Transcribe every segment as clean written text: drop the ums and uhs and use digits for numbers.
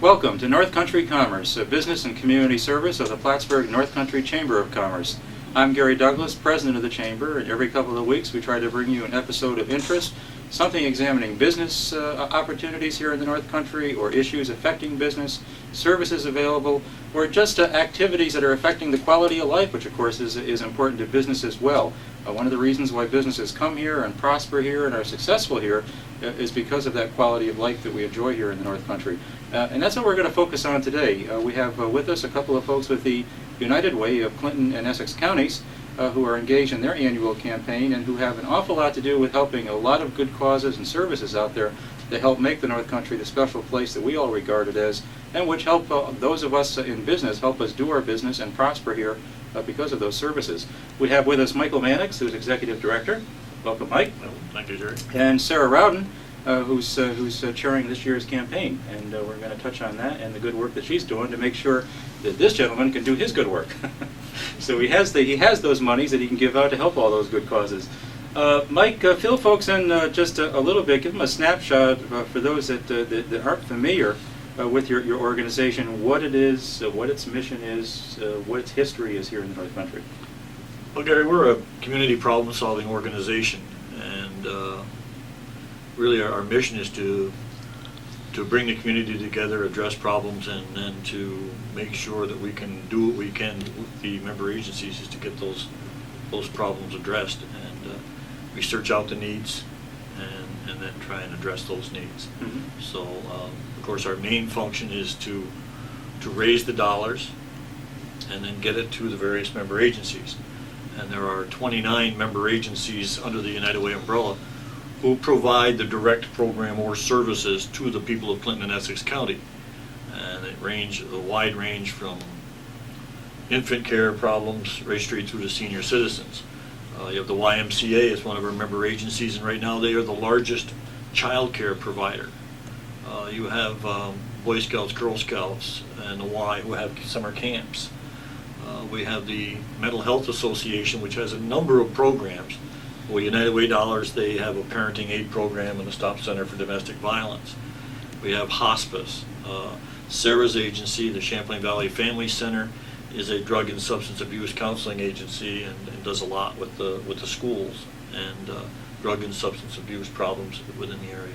Welcome to North Country Commerce, a business and community service of the Plattsburgh North Country Chamber of Commerce. I'm Gary Douglas, president of the Chamber, and every couple of weeks we try to bring you an episode of interest, something examining business opportunities here in the North Country, or issues affecting business, services available, or just activities that are affecting the quality of life, which of course is important to business as well. One of the reasons why businesses come here and prosper here and are successful here is because of that quality of life that we enjoy here in the North Country. And that's what we're going to focus on today. We have with us a couple of folks with the United Way of Clinton and Essex counties who are engaged in their annual campaign and who have an awful lot to do with helping a lot of good causes and services out there that help make the North Country the special place that we all regard it as, and which help those of us in business help us do our business and prosper here because of those services. We have with us Michael Mannix, who's Executive Director. Welcome, Mike. Well, thank you, Jerry. And Sarah Rowden, who's chairing this year's campaign, and we're going to touch on that and the good work that she's doing to make sure that this gentleman can do his good work. So he has those monies that he can give out to help all those good causes. Mike, fill folks in just a little bit. Give them a snapshot for those that aren't familiar with your organization, what it is, what its mission is, what its history is here in the North Country. Well, Gary, we're a community problem-solving organization, and really our mission is to bring the community together, address problems, and then to make sure that we can do what we can with the member agencies is to get those problems addressed, and we search out the needs and then try and address those needs. Mm-hmm. So, of course, our main function is to raise the dollars and then get it to the various member agencies. And there are 29 member agencies under the United Way umbrella who provide the direct program or services to the people of Clinton and Essex County. And it a wide range from infant care problems right straight through to senior citizens. You have the YMCA as one of our member agencies, and right now they are the largest child care provider. You have Boy Scouts, Girl Scouts, and the Y who have summer camps. We have the Mental Health Association, which has a number of programs. Well, United Way dollars, they have a parenting aid program and a stop center for domestic violence. We have hospice. Sarah's agency, the Champlain Valley Family Center, is a drug and substance abuse counseling agency and does a lot with the schools and drug and substance abuse problems within the area.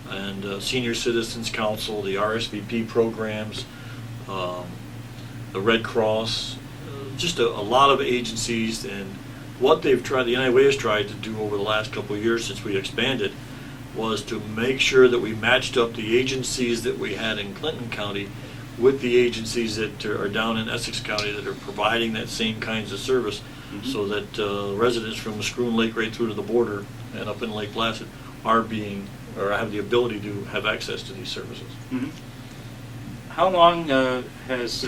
And Senior Citizens Council, the RSVP programs, the Red Cross, just a lot of agencies. And what the United Way has tried to do over the last couple of years since we expanded was to make sure that we matched up the agencies that we had in Clinton County with the agencies that are down in Essex County that are providing that same kinds of service, mm-hmm. so that residents from Scroon Lake right through to the border and up in Lake Placid are have the ability to have access to these services. Mm-hmm. How long has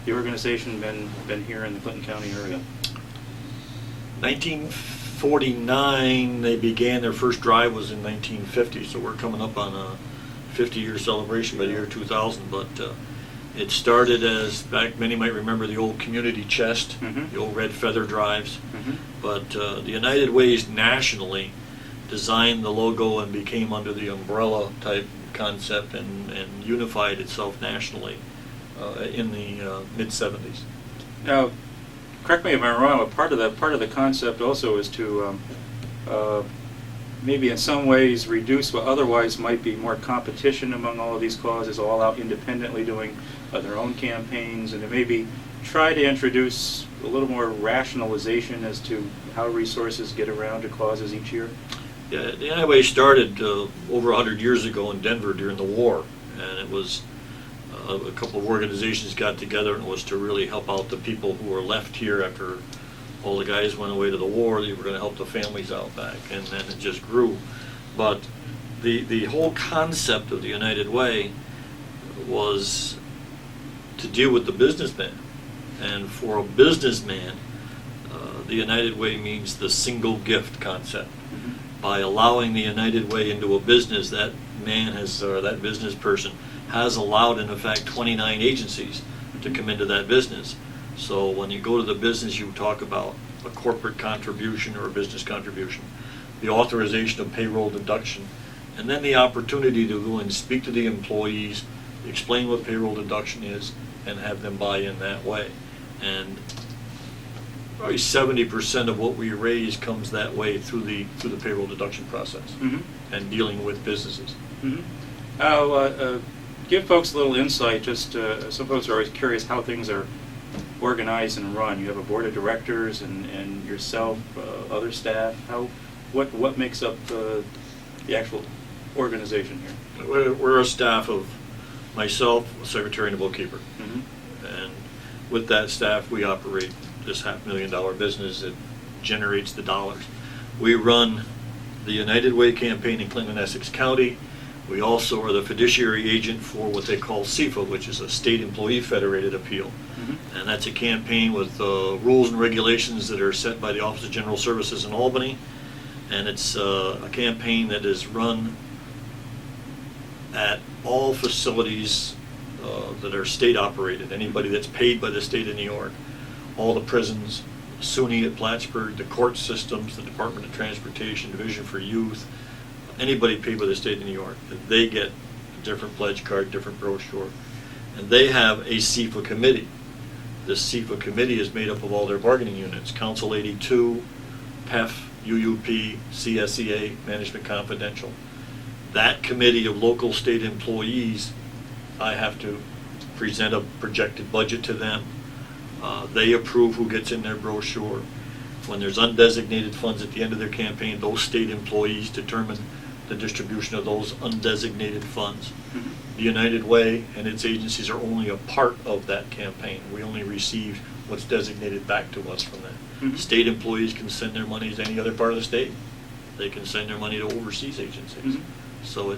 the organization been here in the Clinton County area? 1949, they began. Their first drive was in 1950, so we're coming up on a 50-year celebration by the year 2000. But it started as, back, many might remember the old community chest, mm-hmm. the old red feather drives. Mm-hmm. But the United Ways nationally designed the logo and became under the umbrella type concept and unified itself nationally in the mid-70s. Now, correct me if I'm wrong, but part of the concept also is to maybe in some ways reduce what otherwise might be more competition among all of these causes, all out independently doing their own campaigns, and to maybe try to introduce a little more rationalization as to how resources get around to causes each year. Yeah, the United Way started over 100 years ago in Denver during the war, and it was a couple of organizations got together, and it was to really help out the people who were left here after all the guys went away to the war. They were going to help the families out back, and then it just grew. But the whole concept of the United Way was to deal with the businessman. And for a businessman, the United Way means the single gift concept. Mm-hmm. By allowing the United Way into a business, that man has, or that business person has allowed, in effect, 29 agencies to come into that business. So when you go to the business, you talk about a corporate contribution or a business contribution, the authorization of payroll deduction, and then the opportunity to go and speak to the employees, explain what payroll deduction is, and have them buy in that way. And probably 70% of what we raise comes that way through the payroll deduction process and dealing with businesses. I'll give folks a little insight. Just some folks are always curious how things are organized and run. You have a board of directors and yourself, other staff. What makes up the actual organization here? We're a staff of myself, a secretary, and a bookkeeper. And with that staff, we operate this $500,000 business that generates the dollars. We run the United Way campaign in Clinton and Essex County. We also are the fiduciary agent for what they call CFA, which is a State Employee Federated Appeal. And that's a campaign with rules and regulations that are set by the Office of General Services in Albany. And it's a campaign that is run at all facilities that are state operated. Anybody that's paid by the state of New York, all the prisons, SUNY at Plattsburgh, the court systems, the Department of Transportation, Division for Youth, anybody paid by the state of New York, they get a different pledge card, different brochure. And they have a CFA committee. This CFA committee is made up of all their bargaining units, Council 82, PEF, UUP, CSEA, Management Confidential. That committee of local state employees, I have to present a projected budget to them. They approve who gets in their brochure. When there's undesignated funds at the end of their campaign, those state employees determine the distribution of those undesignated funds. The United Way and its agencies are only a part of that campaign. We only receive what's designated back to us from that. State employees can send their money to any other part of the state. They can send their money to overseas agencies. So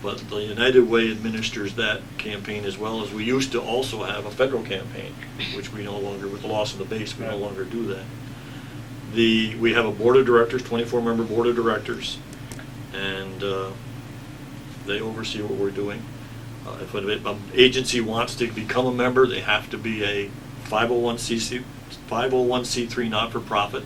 but the United Way administers that campaign, as well as we used to also have a federal campaign, which we no longer, with the loss of the base, we no longer do that. We have a board of directors, 24-member board of directors, and they oversee what we're doing. If an agency wants to become a member, they have to be a 501c3 not-for-profit.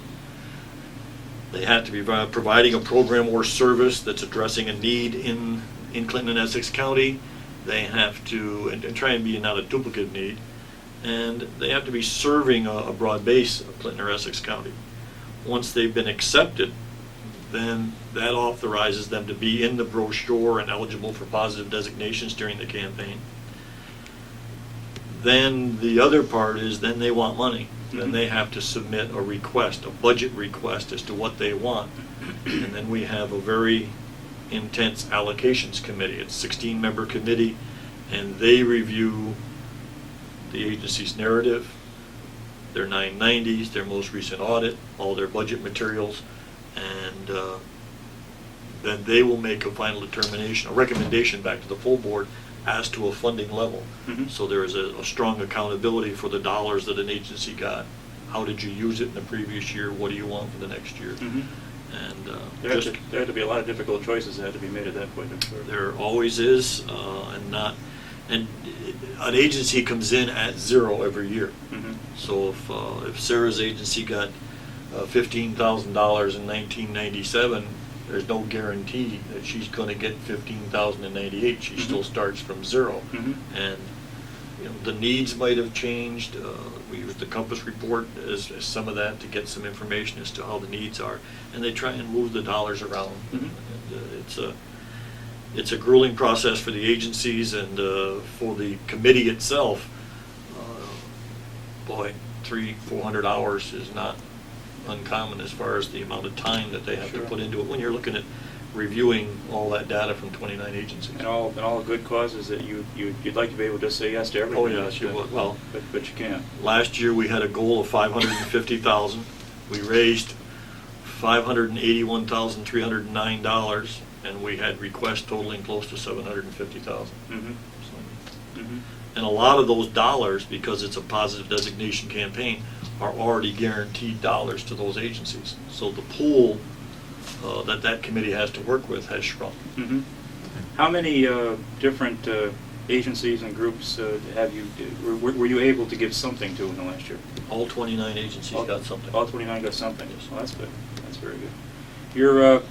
They have to be providing a program or service that's addressing a need in Clinton and Essex County. They have to, and try and be not a duplicate need, and they have to be serving a broad base of Clinton or Essex County. Once they've been accepted, then that authorizes them to be in the brochure and eligible for positive designations during the campaign. Then the other part is then they want money. Then they have to submit a request, a budget request as to what they want. And then we have a very intense allocations committee. It's a 16-member committee, and they review the agency's narrative, their 990s, their most recent audit, all their budget materials, and then they will make a final determination, a recommendation back to the full board as to a funding level. So there is a strong accountability for the dollars that an agency got. How did you use it in the previous year? What do you want for the next year? And there had to be a lot of difficult choices that had to be made at that point, I'm sure. There always is, and an agency comes in at zero every year. So if Sarah's agency got $15,000 in 1997, there's no guarantee that she's going to get $15,000 in '98. She still starts from zero, and the needs might have changed. We use the Compass report as some of that to get some information as to how the needs are, and they try and move the dollars around. And, it's a grueling process for the agencies and for the committee itself. 300-400 hours is not uncommon as far as the amount of time that they have to put into it when you're looking at reviewing all that data from 29 agencies. And all good causes that you'd like to be able to say yes to everything. Oh yes, you would. Well, but you can't. Last year we had a goal of $550,000. We raised $581,309, and we had requests totaling close to $750,000. And a lot of those dollars, because it's a positive designation campaign, are already guaranteed dollars to those agencies. So the pool that committee has to work with has shrunk. How many different agencies and groups were you able to give something to in the last year? All 29 agencies got something. All 29 got something. Yes. Well, that's good. That's very good. You're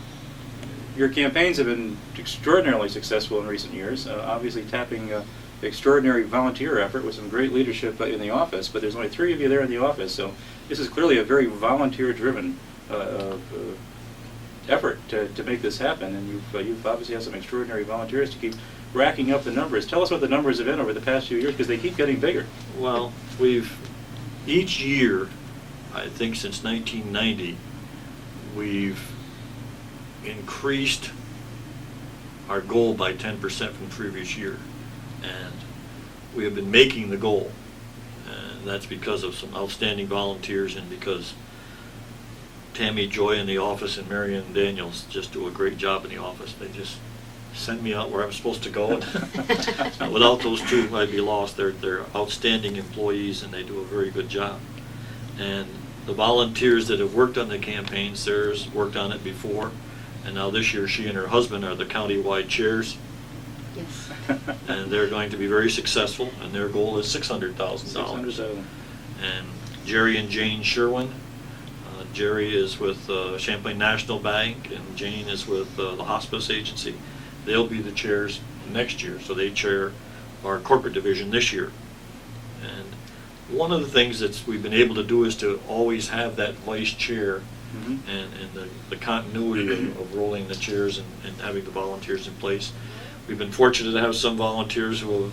Your campaigns have been extraordinarily successful in recent years, obviously tapping extraordinary volunteer effort with some great leadership in the office, but there's only 3 of you there in the office, so this is clearly a very volunteer-driven effort to make this happen, and you've obviously had some extraordinary volunteers to keep racking up the numbers. Tell us what the numbers have been over the past few years, because they keep getting bigger. Well, each year, I think since 1990, we've increased our goal by 10% from the previous year, and we have been making the goal, and that's because of some outstanding volunteers and because Tammy Joy in the office and Marion Daniels just do a great job in the office. They just send me out where I'm supposed to go, and without those two I'd be lost. They're outstanding employees and they do a very good job. And the volunteers that have worked on the campaign, Sarah's worked on it before, and now this year she and her husband are the county-wide chairs. Yes. And they're going to be very successful, and their goal is $600,000. $600,000. And Jerry and Jane Sherwin. Jerry is with Champlain National Bank, and Jane is with the Hospice Agency. They'll be the chairs next year, so they chair our corporate division this year. And one of the things that we've been able to do is to always have that vice chair, and the continuity of rolling the chairs and having the volunteers in place. We've been fortunate to have some volunteers who have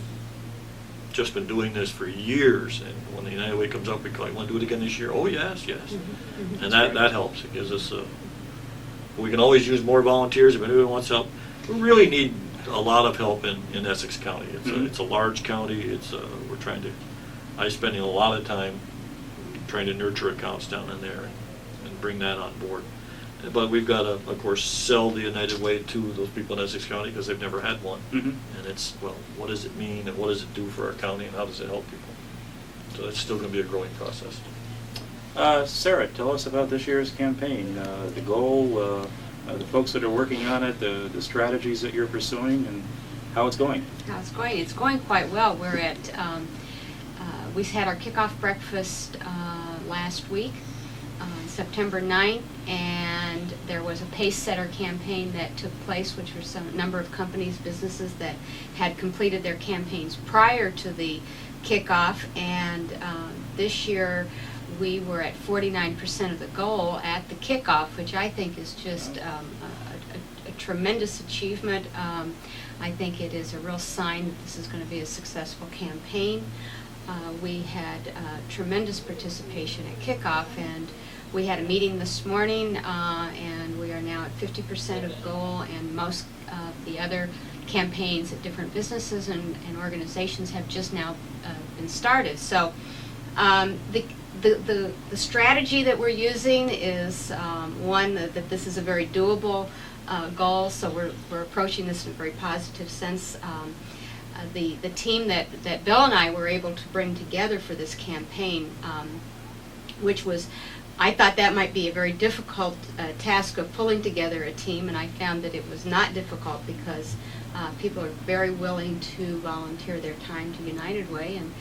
just been doing this for years, and when the United Way comes up, we call, "You want to do it again this year?" "Oh, yes, yes." And that helps. It gives us we can always use more volunteers if anyone wants help. We really need a lot of help in Essex County. It's a large county. I'm spending a lot of time trying to nurture accounts down in there and bring that on board. But we've got to, of course, sell the United Way to those people in Essex County because they've never had one. And it's, well, what does it mean and what does it do for our county and how does it help people? So it's still going to be a growing process. Sarah, tell us about this year's campaign, the goal, the folks that are working on it, the strategies that you're pursuing, and how it's going. How it's going? It's going quite well. We're at, we had our kickoff breakfast last week, September 9th, and there was a pace setter campaign that took place, which were some number of companies, businesses that had completed their campaigns prior to the kickoff, and this year we were at 49% of the goal at the kickoff, which I think is just a tremendous achievement. I think it is a real sign that this is going to be a successful campaign. We had tremendous participation at kickoff, and we had a meeting this morning, and we are now at 50% of goal, and most of the other campaigns at different businesses and organizations have just now been started. So the strategy that we're using is one, that this is a very doable goal, so we're approaching this in a very positive sense. The team that Bill and I were able to bring together for this campaign, which was, I thought that might be a very difficult task of pulling together a team, and I found that it was not difficult because people are very willing to volunteer their time to United Way, and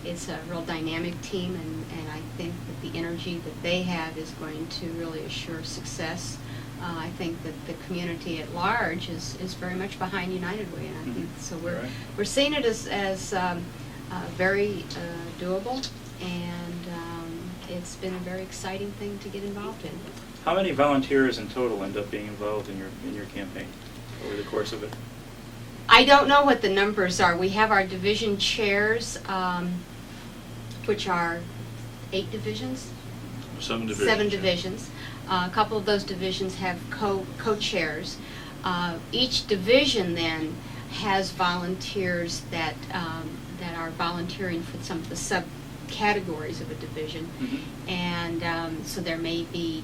it's a real dynamic team, and I think that the energy that they have is going to really assure success. I think that the community at large is very much behind United Way, and I think so. We're seeing it as very doable, and it's been a very exciting thing to get involved in. How many volunteers in total end up being involved in your campaign over the course of it? I don't know what the numbers are. We have our division chairs, which are 8 divisions? 7 divisions. 7 divisions. A couple of those divisions have co-chairs. Each division then has volunteers that are volunteering for some of the subcategories of a division, and so there may be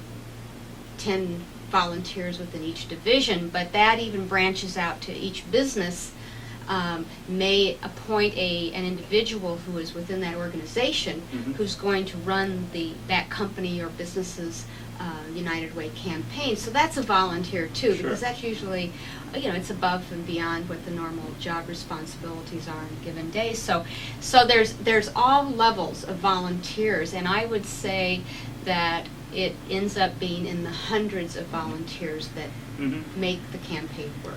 10 volunteers within each division, but that even branches out to each business may appoint an individual who is within that organization who's going to run that company or business's United Way campaign. So that's a volunteer too, because that's usually, it's above and beyond what the normal job responsibilities are on a given day. So there's all levels of volunteers, and I would say that it ends up being in the hundreds of volunteers that Mm-hmm. make the campaign work.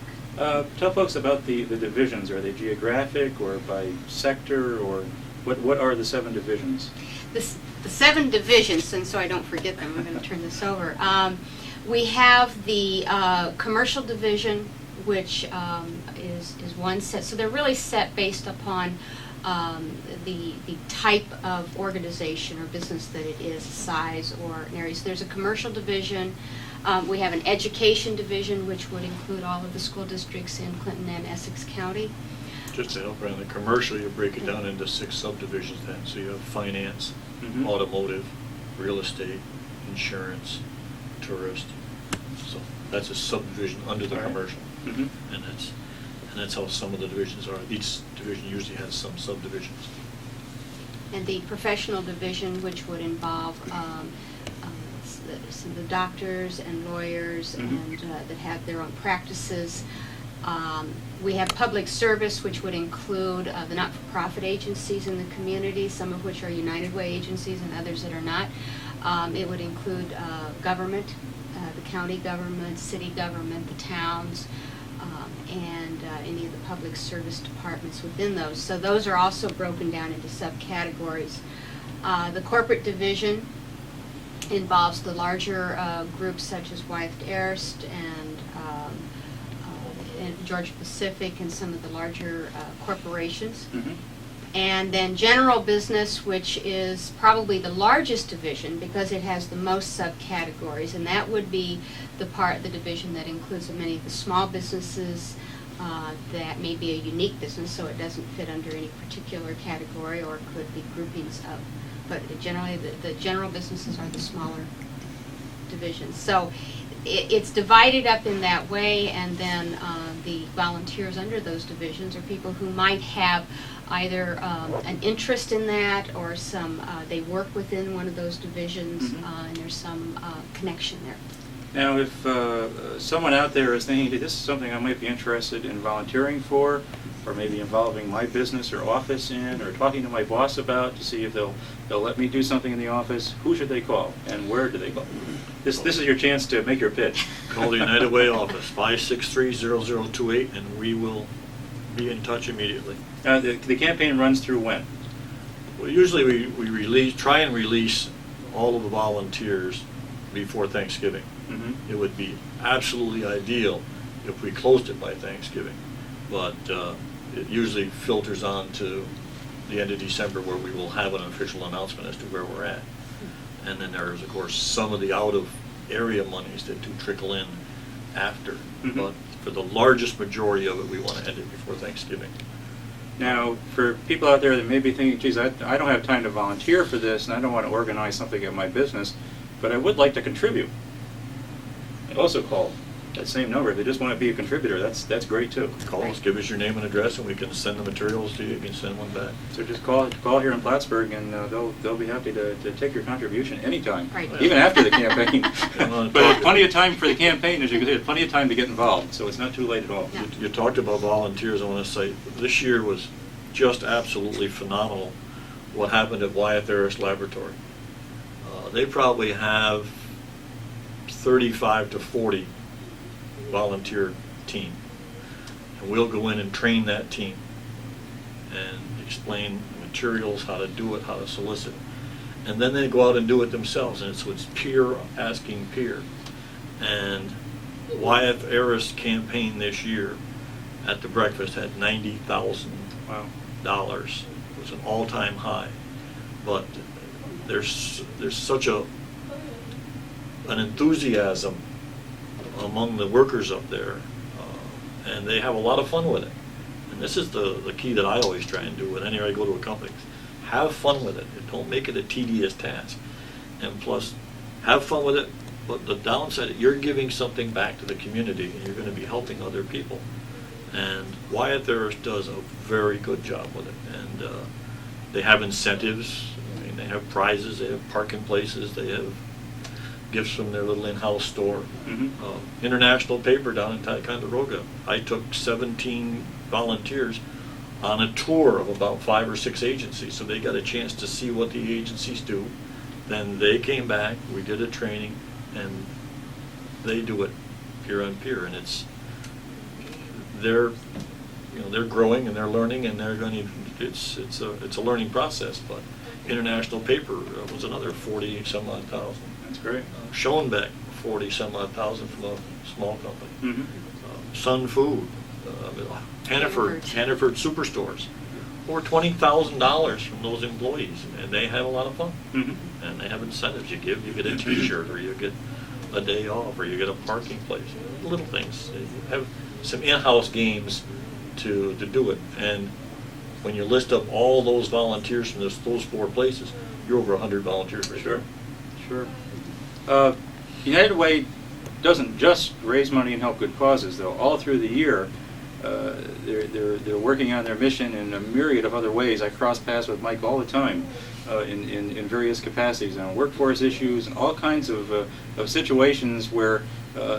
Tell folks about the divisions. Are they geographic or by sector, or what are the 7 divisions? The 7 divisions, and so I don't forget them, I'm going to turn this over. We have the commercial division, which is one set. So they're really set based upon the type of organization or business that it is, size or an area. So there's a commercial division. We have an education division, which would include all of the school districts in Clinton and Essex County. Just to help around the commercial, you break it down into 6 subdivisions then. So you have finance, Mhm. automotive, real estate, insurance, tourist. So that's a subdivision under the All right. commercial. Mm-hmm. And that's how some of the divisions are. Each division usually has some subdivisions. And the professional division, which would involve some of the doctors and lawyers Mhm. and that have their own practices. We have public service, which would include the not-for-profit agencies in the community, some of which are United Way agencies and others that are not. It would include government, the county government, city government, the towns, and any of the public service departments within those. So those are also broken down into subcategories. The corporate division involves the larger groups such as Wyatt Erst and Georgia Pacific and some of the larger corporations. Mm-hmm. And then general business, which is probably the largest division because it has the most subcategories, and that would be the division that includes many of the small businesses that may be a unique business, so it doesn't fit under any particular category or could be groupings of. But generally, the general businesses are the smaller divisions. So it's divided up in that way, and then the volunteers under those divisions are people who might have either an interest in that or some they work within one of those divisions, Mhm. and there's some connection there. Now, if someone out there is thinking, "Hey, this is something I might be interested in volunteering for, or maybe involving my business or office in, or talking to my boss about to see if they'll let me do something in the office," who should they call, and where do they call? This is your chance to make your pitch. Call the United Way office, 563-0028, and we will be in touch immediately. The campaign runs through when? Well, usually we try and release all of the volunteers before Thanksgiving. Mm-hmm. It would be absolutely ideal if we closed it by Thanksgiving, but it usually filters on to the end of December where we will have an official announcement as to where we're at. And then there's, of course, some of the out-of-area monies that do trickle in after. Mhm. But for the largest majority of it, we want to end it before Thanksgiving. Now, for people out there that may be thinking, geez, I don't have time to volunteer for this, and I don't want to organize something at my business, but I would like to contribute. Also call that same number. If they just want to be a contributor, that's great too. Call us, give us your name and address, and we can send the materials to you. You can send one back. So just call here in Plattsburgh, and they'll be happy to take your contribution anytime, Right. even after the campaign. Well, But plenty of time for the campaign, as you can see, plenty of time to get involved, so it's not too late at all. No. You talked about volunteers. I want to say this year was just absolutely phenomenal. What happened at Wyatt Erst Laboratory? They probably have 35 to 40 volunteer team, and we'll go in and train that team and explain materials, how to do it, how to solicit, and then they go out and do it themselves, and it's peer asking peer. And Wyatt Erst campaign this year at the breakfast had $90,000. Wow. It was an all-time high, but there's such an enthusiasm among the workers up there, and they have a lot of fun with it. And this is the key that I always try and do with anywhere I go to a company. Have fun with it. Don't make it a tedious task. And plus, have fun with it, but the downside, you're giving something back to the community, and you're going to be helping other people. And Wyatt Erst does a very good job with it. And they have incentives. I mean, they have prizes. They have parking places. They have gifts from their little in-house store. Mm-hmm. International paper down in Ticonderoga. I took 17 volunteers on a tour of about 5 or 6 agencies, so they got a chance to see what the agencies do Then they came back, we did a training, and they do it peer on peer, and they're growing and they're learning, and they're going to, it's a learning process. But international paper was another 40 some odd thousand. That's great. Schoenbeck, 40 some odd thousand from a small company. Mm-hmm. Sun Food, Hannaford Superstores, over $20,000 from those employees, and they have a lot of fun. Mm-hmm. And they have incentives. You get a T-shirt, or you get a day off, or you get a parking place. Little things. You have some in-house games to do it. And when you list up all those volunteers from those 4 places, you're over 100 volunteers right there. Sure. United Way doesn't just raise money and help good causes, though. All through the year, they're working on their mission in a myriad of other ways. I cross paths with Mike all the time in various capacities on workforce issues and all kinds of situations where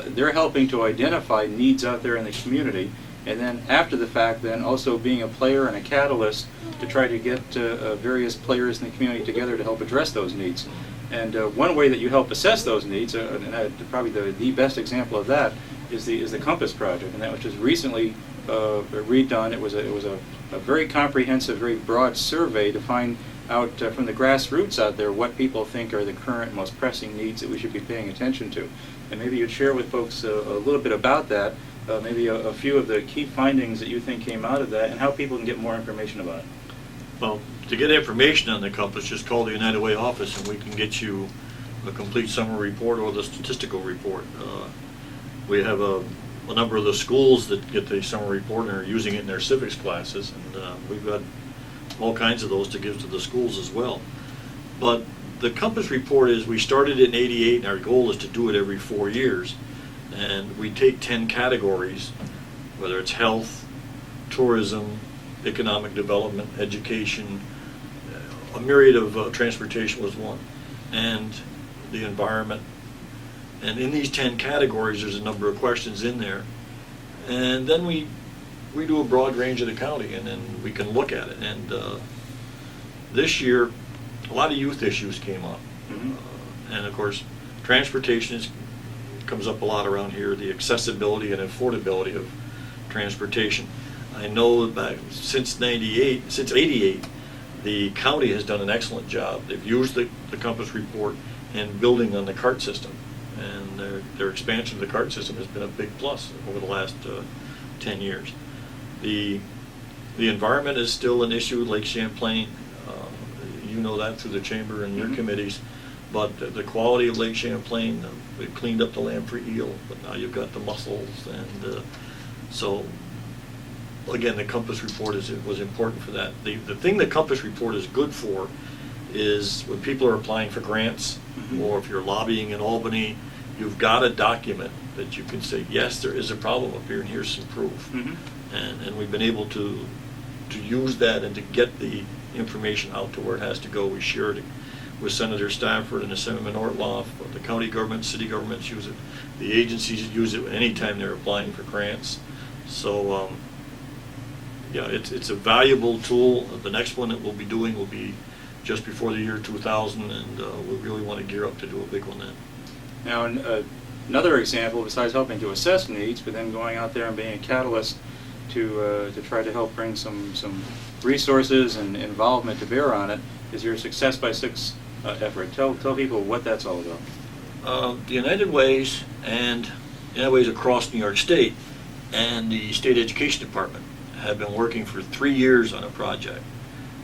they're helping to identify needs out there in the community, and then after the fact, then also being a player and a catalyst to try to get various players in the community together to help address those needs. And one way that you help assess those needs, and probably the best example of that, is the Compass Project, and that was just recently redone. It was a very comprehensive, very broad survey to find out from the grassroots out there what people think are the current most pressing needs that we should be paying attention to. And maybe you'd share with folks a little bit about that, maybe a few of the key findings that you think came out of that, and how people can get more information about it. Well, to get information on the Compass, just call the United Way office, and we can get you a complete summary report or the statistical report. We have a number of the schools that get the summary report and are using it in their civics classes, and we've got all kinds of those to give to the schools as well. But the Compass report we started it in '88, and our goal is to do it every 4 years. And we take 10 categories, whether it's health, tourism, economic development, education, a myriad of transportation was one, and the environment. And in these 10 categories, there's a number of questions in there. And then we do a broad range of the county, and then we can look at it. And this year, a lot of youth issues came up. Mm-hmm. And of course, transportation comes up a lot around here, the accessibility and affordability of transportation. I know that since '88, the county has done an excellent job. They've used the Compass report in building on the CART system, and their expansion of the CART system has been a big plus over the last 10 years. The environment is still an issue, Lake Champlain. You know that through the chamber and your Mm-hmm. committees. But the quality of Lake Champlain, we've cleaned up the lamprey eel, but now you've got the mussels, and so again, the Compass report was important for that. The thing the Compass report is good for is when people are applying for grants, Mm-hmm. or if you're lobbying in Albany, you've got a document that you can say, yes, there is a problem up here, and here's some proof. Mm-hmm. And we've been able to use that and to get the information out to where it has to go. We shared it with Senator Stafford and Assemblyman Ortloff. The county government, city governments use it. The agencies use it anytime they're applying for grants. So, yeah, it's a valuable tool. The next one that we'll be doing will be just before the year 2000, and we really want to gear up to do a big one then. Now, another example, besides helping to assess needs, but then going out there and being a catalyst to try to help bring some resources and involvement to bear on it, is your Success by Six effort. Tell people what that's all about. The United Ways and United Ways across New York State and the State Education Department have been working for 3 years on a project.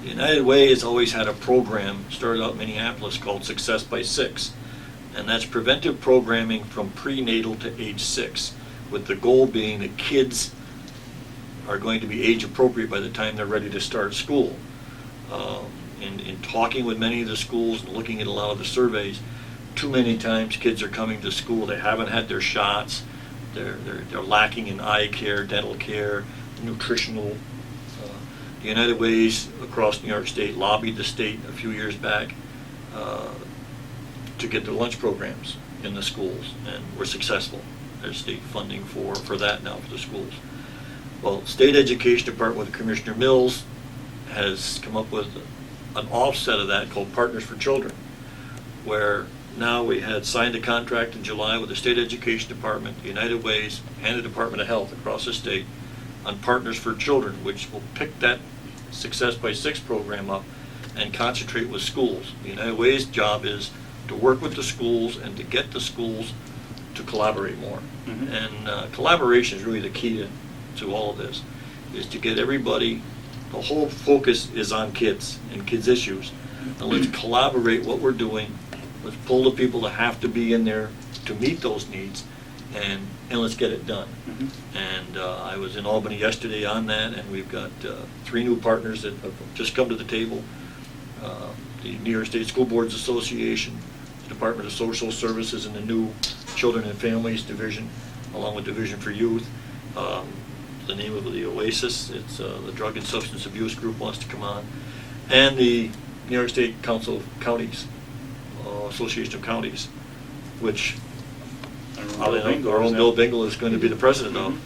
The United Way has always had a program started out in Minneapolis called Success by Six, and that's preventive programming from prenatal to age 6, with the goal being that kids are going to be age appropriate by the time they're ready to start school. In talking with many of the schools and looking at a lot of the surveys, too many times kids are coming to school, they haven't had their shots, they're lacking in eye care, dental care, nutritional. The United Ways across New York State lobbied the state a few years back to get their lunch programs in the schools, and we're successful. There's state funding for that now for the schools. Well, State Education Department with Commissioner Mills has come up with an offset of that called Partners for Children, where now we had signed a contract in July with the State Education Department, the United Ways, and the Department of Health across the state on Partners for Children, which will pick that Success by Six program up and concentrate with schools. The United Way's job is to work with the schools and to get the schools to collaborate more. Mhm. And collaboration is really the key to all of this, is to get everybody, the whole focus is on kids and kids' issues. And let's collaborate what we're doing. Let's pull the people that have to be in there to meet those needs, and let's get it done. Mhm. And I was in Albany yesterday on that, and we've got 3 new partners that have just come to the table. The New York State School Boards Association, the Department of Social Services, and the new Children and Families Division, along with Division for Youth. The name of the Oasis, it's the Drug and Substance Abuse Group wants to come on. And the New York State Council of Counties, Association of Counties, which our own Bill Bingle is going to be the president of.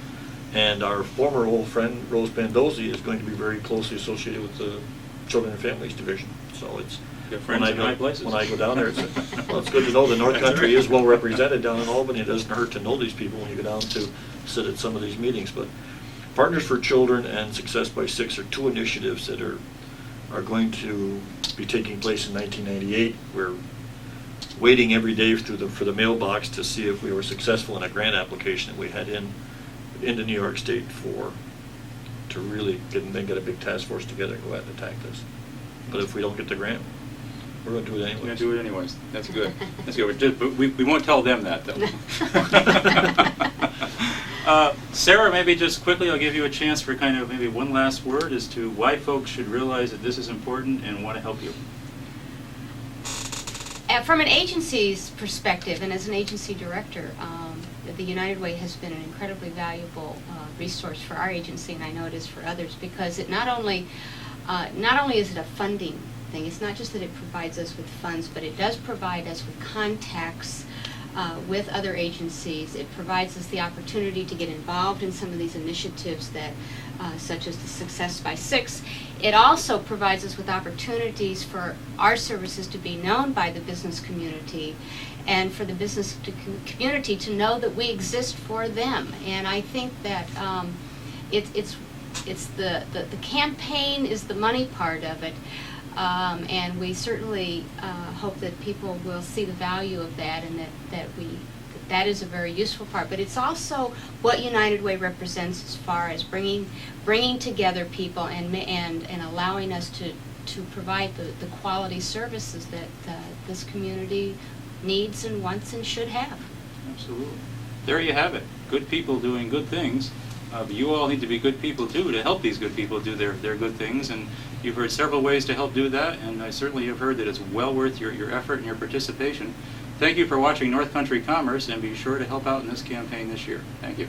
And our former old friend, Rose Bandozzi, is going to be very closely associated with the Children and Families Division. So it's, Good friends in high places. when I go down there, it's good to know the North That's Country right. is well represented down in Albany. It doesn't hurt to know these people when you go down to sit at some of these meetings. But Partners for Children and Success by Six are 2 initiatives that are going to be taking place in 1998. We're waiting every day for the mailbox to see if we were successful in a grant application that we had into New York State to really get a big task force together and go out and attack this. But if we don't get the grant, we're going to do it anyway. We're going to do it anyways. That's good. That's good. But we won't tell them that, though. Sarah, maybe just quickly, I'll give you a chance for kind of maybe one last word as to why folks should realize that this is important and want to help you. From an agency's perspective, and as an agency director, the United Way has been an incredibly valuable resource for our agency, and I know it is for others, because it not only is it a funding thing, it's not just that it provides us with funds, but it does provide us with contacts with other agencies. It provides us the opportunity to get involved in some of these initiatives that, such as the Success by Six. It also provides us with opportunities for our services to be known by the business community, and for the business community to know that we exist for them. And I think that it's the campaign is the money part of it. And we certainly hope that people will see the value of that, and that is a very useful part. But it's also what United Way represents as far as bringing together people and allowing us to provide the quality services that this community needs and wants and should have. Absolutely. There you have it. Good people doing good things. But you all need to be good people too to help these good people do their good things, and you've heard several ways to help do that, and I certainly have heard that it's well worth your effort and your participation. Thank you for watching North Country Commerce, and be sure to help out in this campaign this year. Thank you.